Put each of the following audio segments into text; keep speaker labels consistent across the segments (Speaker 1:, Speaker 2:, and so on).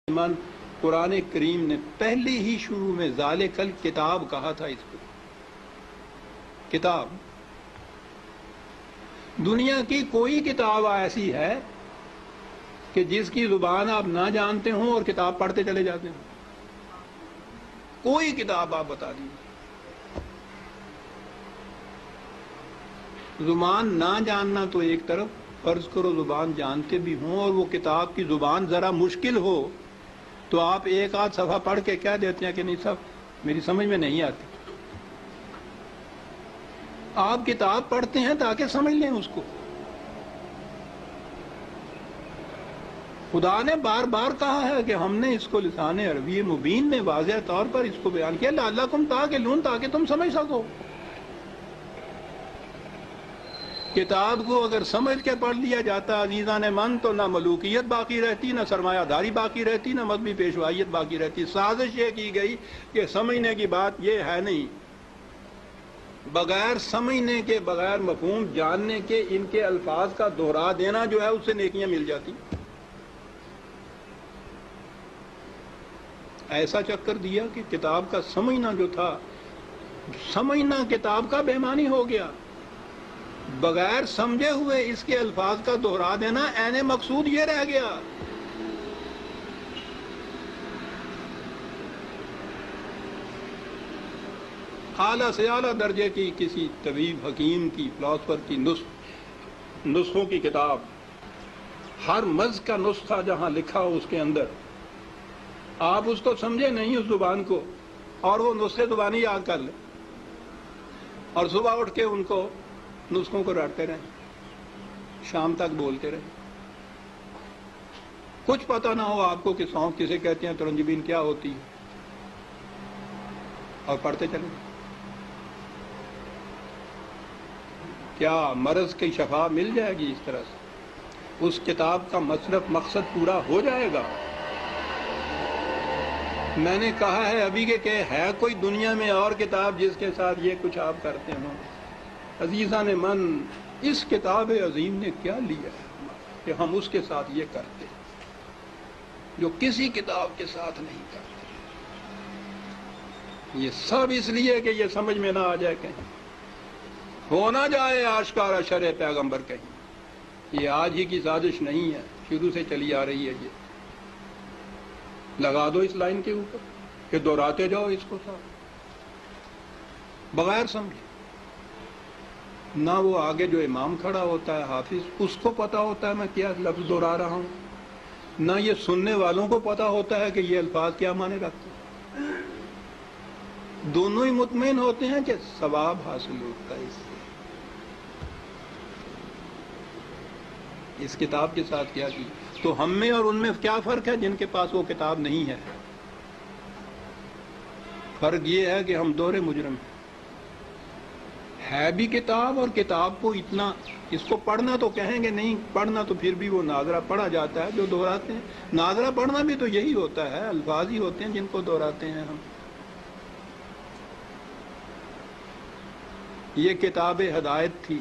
Speaker 1: من قرآن کریم نے پہلے ہی شروع میں ذالکل کتاب کہا تھا. اس کو کتاب، دنیا کی کوئی کتاب ایسی ہے کہ جس کی زبان آپ نہ جانتے ہوں اور کتاب پڑھتے چلے جاتے ہوں؟ کوئی کتاب آپ بتا دیجیے. زبان نہ جاننا تو ایک طرف، فرض کرو زبان جانتے بھی ہوں اور وہ کتاب کی زبان ذرا مشکل ہو تو آپ ایک آدھ صفحہ پڑھ کے کہہ دیتے ہیں کہ نہیں صاحب میری سمجھ میں نہیں آتی. آپ کتاب پڑھتے ہیں تاکہ سمجھ لیں اس کو. خدا نے بار بار کہا ہے کہ ہم نے اس کو لسان عربی مبین میں واضح طور پر اس کو بیان کیا، لعلکم تعقلون، تاکہ تم سمجھ سکو. کتاب کو اگر سمجھ کے پڑھ لیا جاتا عزیزان من تو نہ ملوکیت باقی رہتی، نہ سرمایہ داری باقی رہتی، نہ مذہبی پیشوائیت باقی رہتی. سازش یہ کی گئی کہ سمجھنے کی بات یہ ہے نہیں، بغیر سمجھنے کے، بغیر مفہوم جاننے کے ان کے الفاظ کا دہرا دینا جو ہے اس سے نیکیاں مل جاتی. ایسا چکر دیا کہ کتاب کا سمجھنا جو تھا، سمجھنا کتاب کا بے معنی ہو گیا. بغیر سمجھے ہوئے اس کے الفاظ کا دہرا دینا عین مقصود یہ رہ گیا. اعلیٰ سے اعلیٰ درجے کی کسی طبیب، حکیم کی، فلاسفر کی نسخوں کی کتاب، ہر مرض کا نسخہ جہاں لکھا ہو اس کے اندر، آپ اس کو سمجھے نہیں اس زبان کو اور وہ نسخے زبانی یاد کر لیں اور صبح اٹھ کے ان کو نسخوں کو رٹتے رہیں، شام تک بولتے رہیں. کچھ پتہ نہ ہو آپ کو کہ سونف کسے کہتے ہیں، ترنجبین کیا ہوتی ہے، اور پڑھتے چلیں. کیا مرض کی شفا مل جائے گی اس طرح سے؟ اس کتاب کا مصرف مقصد پورا ہو جائے گا؟ میں نے کہا ہے ابھی کہ ہے کوئی دنیا میں اور کتاب جس کے ساتھ یہ کچھ آپ کرتے ہوں؟ عزیزان من، اس کتاب عظیم نے کیا لیا ہے کہ ہم اس کے ساتھ یہ کرتے جو کسی کتاب کے ساتھ نہیں کرتے؟ یہ سب اس لیے کہ یہ سمجھ میں نہ آ جائے، کہیں ہو نہ جائے آشکارا شرع پیغمبر. کہیں یہ آج ہی کی سازش نہیں ہے، شروع سے چلی آ رہی ہے. یہ لگا دو اس لائن کے اوپر کہ دہراتے جاؤ اس کو ساتھ بغیر سمجھے. نہ وہ آگے جو امام کھڑا ہوتا ہے حافظ، اس کو پتا ہوتا ہے میں کیا لفظ دہرا رہا ہوں، نہ یہ سننے والوں کو پتا ہوتا ہے کہ یہ الفاظ کیا معنی رکھتے ہیں. دونوں ہی مطمئن ہوتے ہیں کہ ثواب حاصل ہوتا ہے. اس کتاب کے ساتھ کیا کی تو ہم میں اور ان میں کیا فرق ہے جن کے پاس وہ کتاب نہیں ہے؟ فرق یہ ہے کہ ہم دوہرے مجرم ہیں. ہے بھی کتاب، اور کتاب کو اتنا، اس کو پڑھنا تو کہیں گے نہیں، پڑھنا تو پھر بھی وہ ناظرہ پڑھا جاتا ہے جو دہراتے ہیں. ناظرہ پڑھنا بھی تو یہی ہوتا ہے، الفاظ ہی ہوتے ہیں جن کو دہراتے ہیں ہم. یہ کتاب ہدایت تھی،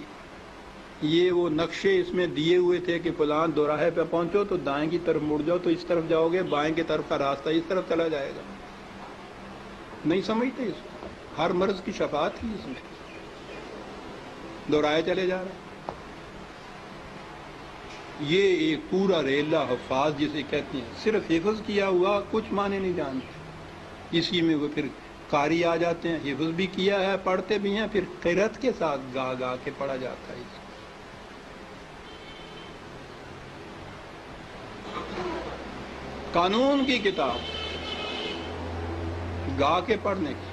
Speaker 1: یہ وہ نقشے اس میں دیے ہوئے تھے کہ فلاں دوراہے پہ پہنچو تو دائیں کی طرف مڑ جاؤ تو اس طرف جاؤ گے، بائیں کی طرف کا راستہ اس طرف چلا جائے گا. نہیں سمجھتے اس کو. ہر مرض کی شفا تھی اس میں، دہرائے چلے جا رہے. یہ ایک پورا ریلا حفاظ جسے کہتے ہیں، صرف حفظ کیا ہوا کچھ معنی نہیں جانتے. اسی میں وہ پھر قاری آ جاتے ہیں، حفظ بھی کیا ہے، پڑھتے بھی ہیں، پھر قرأت کے ساتھ گا گا کے پڑھا جاتا ہے. قانون کی کتاب گا کے پڑھنے کی.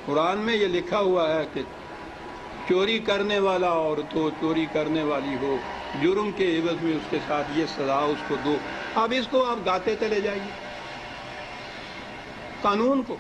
Speaker 1: قرآن میں یہ لکھا ہوا ہے کہ چوری کرنے والا عورت ہو، چوری کرنے والی ہو، جرم کے عوض میں اس کے ساتھ یہ سزا اس کو دو. اب اس کو آپ گاتے چلے جائیے قانون کو.